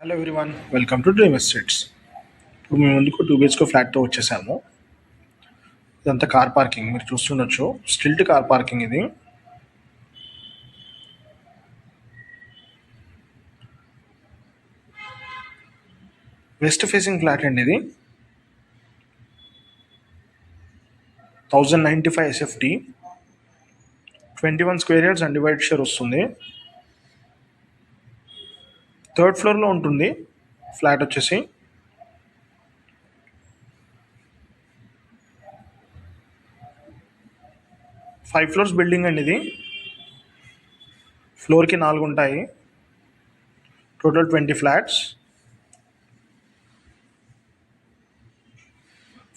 Hello everyone, welcome to dream estates. ఇప్పుడు మేము ముందుకు 2 BHK ఫ్లాట్తో వచ్చేసాము. ఇదంతా కార్ పార్కింగ్ మీరు చూస్తుండొచ్చు. స్టిల్ట్ కార్ పార్కింగ్ ఇది. వెస్ట్ ఫేసింగ్ ఫ్లాట్ అండి ఇది. 1095 SFT, 21 square yards undivided share వస్తుంది. 3rd ఫ్లోర్లో ఉంటుంది ఫ్లాట్ వచ్చేసి. ఫైవ్ ఫ్లోర్స్ బిల్డింగ్ అండి ఇది. ఫ్లోర్కి 4 ఉంటాయి. Total 20 flats.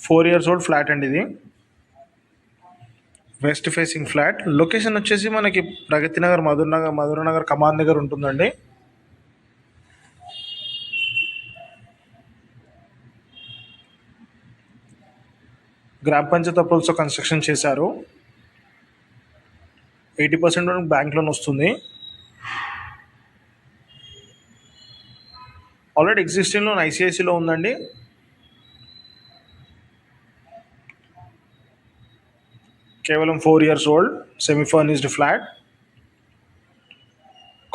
4 years old flat అండి ఇది. West facing flat. లొకేషన్ వచ్చేసి మనకి ప్రగతి నగర్, మధురనగర్ కమాన్ దగ్గర ఉంటుందండి. గ్రామ పంచాయతీ అప్రూవల్స్తో కన్స్ట్రక్షన్ చేశారు. 80% వరకు బ్యాంక్ లోన్ వస్తుంది. ఆల్రెడీ ఎగ్జిస్టింగ్ లోన్ ఐసిఐసిలో ఉందండి. కేవలం 4 years old semi furnished flat.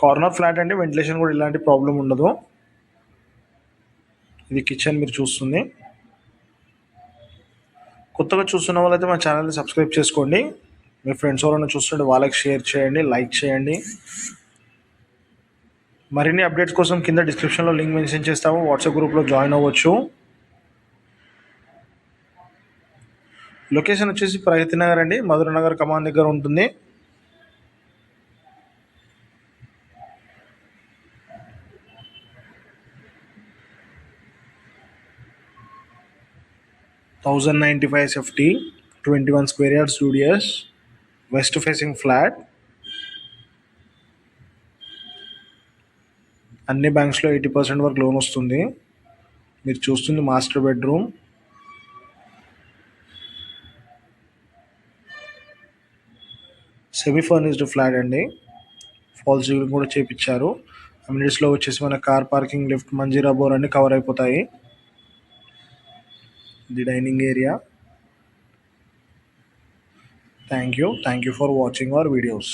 Corner flat అండి. వెంటిలేషన్ కూడా ఇలాంటి ప్రాబ్లం ఉండదు. ఇది కిచెన్ మీరు చూస్తుంది. కొత్తగా చూస్తున్న వాళ్ళైతే మా ఛానల్ని సబ్స్క్రైబ్ చేసుకోండి. మీ ఫ్రెండ్స్ ఎవరైనా చూస్తుంటే వాళ్ళకి షేర్ చేయండి, లైక్ చేయండి. మరిన్ని అప్డేట్స్ కోసం కింద డిస్క్రిప్షన్లో లింక్ మెన్షన్ చేస్తాము. వాట్సాప్ గ్రూప్లో జాయిన్ అవ్వచ్చు. లొకేషన్ వచ్చేసి ప్రగతి నగర్ అండి, మధురనగర్ కమాన్ దగ్గర ఉంటుంది. $1095 SFT, 21 square yards UDS, west facing flat. అన్ని బ్యాంక్స్లో 80% వరకు లోన్ వస్తుంది. మీరు చూస్తుంది master bedroom. Semi furnished flat అండి. ఫాల్ సీలింగ్ కూడా చేపించారు. అమ్యూనిటీస్లో వచ్చేసి మన car parking, lift, Manjira bore అన్ని కవర్ అయిపోతాయి. The dining area. Thank you for watching our videos.